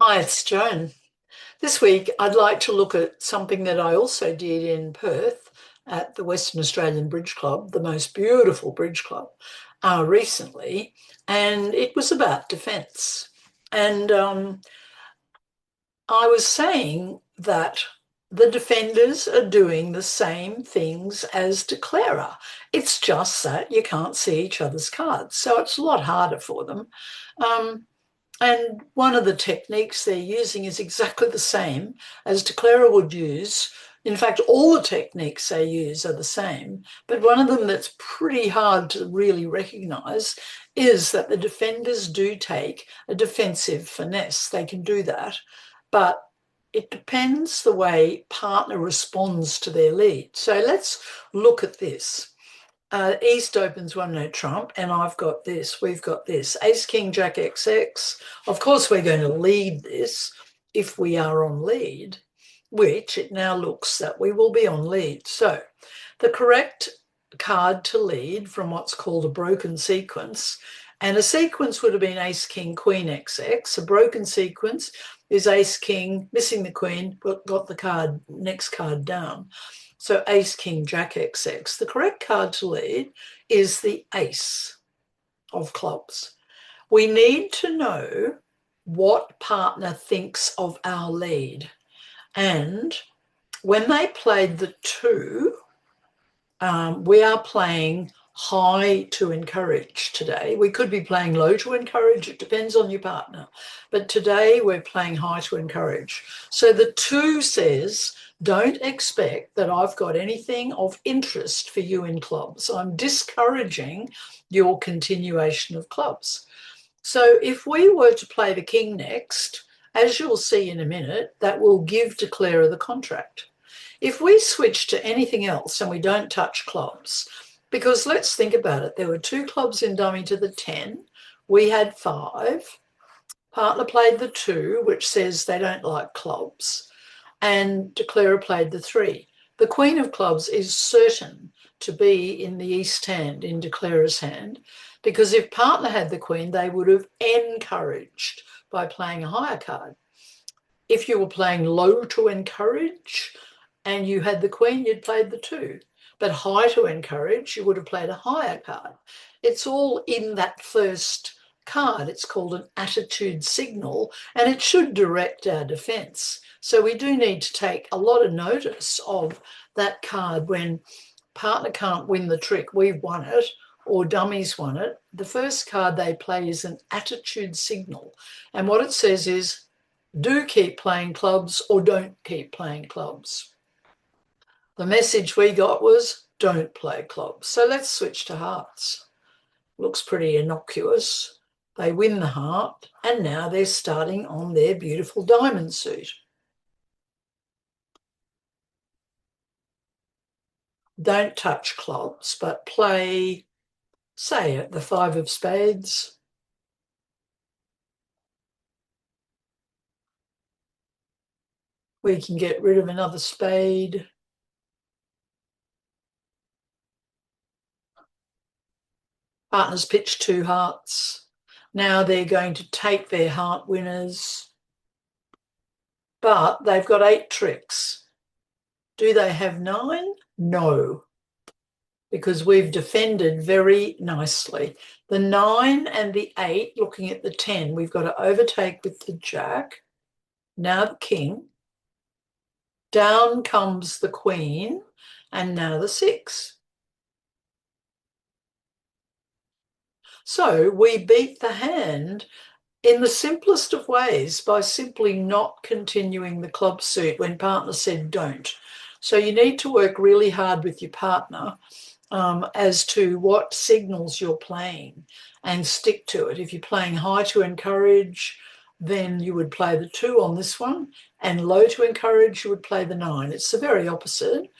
Hi, it's Joan. This week, I'd like to look at something that I also did in Perth at the Western Australian Bridge Club, the most beautiful bridge club, recently, and it was about defence. And I was saying that the defenders are doing the same things as declarer. It's just that you can't see each other's cards, so it's a lot harder for them. Um, and one of the techniques they're using is exactly the same as declarer would use. In fact, all the techniques they use are the same, but one of them that's pretty hard to really recognize is that the defenders do take a defensive finesse. They can do that, but it depends the way partner responds to their lead. So let's look at this. East opens one no trump, and I've got this, we've got this. Ace, King, Jack, XX. Of course, we're going to lead this if we are on lead, which it now looks that we will be on lead. So the correct card to lead from what's called a broken sequence, and a sequence would have been Ace, King, Queen, XX. A broken sequence is Ace, King, missing the Queen, but got the card, next card down. So Ace, King, Jack, XX. The correct card to lead is the Ace of clubs. We need to know what partner thinks of our lead. And when they played the two, we are playing high to encourage today. We could be playing low to encourage. It depends on your partner. But today we're playing high to encourage. So the two says, don't expect that I've got anything of interest for you in clubs. I'm discouraging your continuation of clubs. So if we were to play the king next, as you'll see in a minute, that will give declarer the contract. If we switch to anything else and we don't touch clubs, because let's think about it, there were two clubs in dummy to the 10, we had 5, partner played the 2, which says they don't like clubs, and declarer played the 3. The queen of clubs is certain to be in the east hand, in declarer's hand, because if partner had the queen, they would have encouraged by playing a higher card. If you were playing low to encourage, and you had the queen, you'd played the 2. But high to encourage, you would have played a higher card. It's all in that first card. It's called an attitude signal, and it should direct our defence. So we do need to take a lot of notice of that card when partner can't win the trick, we've won it, or dummies won it. The first card they play is an attitude signal. And what it says is, do keep playing clubs or don't keep playing clubs. The message we got was don't play clubs. So let's switch to hearts. Looks pretty innocuous. They win the heart, and now they're starting on their beautiful diamond suit. Don't touch clubs, but play, say, the 5 of spades. We can get rid of another spade. Partners pitch 2 hearts. Now they're going to take their heart winners, but they've got 8 tricks. Do they have 9? No, because we've defended very nicely. The 9 and the 8, looking at the 10, we've got to overtake with the jack. Now the king. Down comes the queen, and now the 6. So we beat the hand in the simplest of ways by simply not continuing the club suit when partner said don't. So you need to work really hard with your partner as to what signals you're playing and stick to it. If you're playing high to encourage, then you would play the 2 on this one, and low to encourage, you would play the 9. It's the very opposite,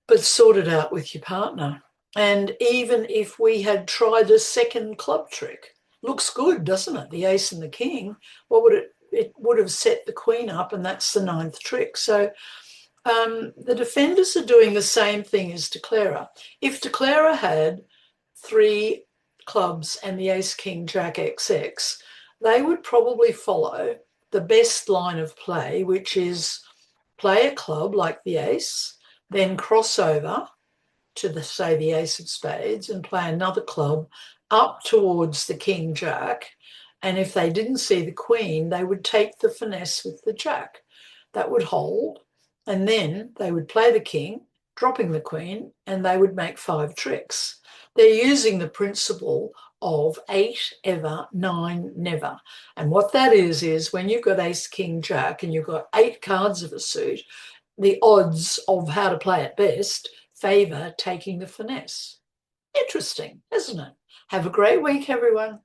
but sort it out with your partner. And even if we had tried a second club trick, looks good, doesn't it? The ace and the king, what would it would have set the queen up, and that's the 9th trick. So the defenders are doing the same thing as declarer. If declarer had 3 clubs and the ace, king, jack, XX, they would probably follow the best line of play, which is play a club like the ace, then cross over to the, say, the ace of spades and play another club up towards the king jack. And if they didn't see the queen, they would take the finesse with the jack. That would hold. And then they would play the king, dropping the queen, and they would make 5 tricks. They're using the principle of 8 ever, 9 never. And what that is when you've got ace, king, jack, and you've got 8 cards of a suit, the odds of how to play it best favour taking the finesse. Interesting, isn't it? Have a great week, everyone.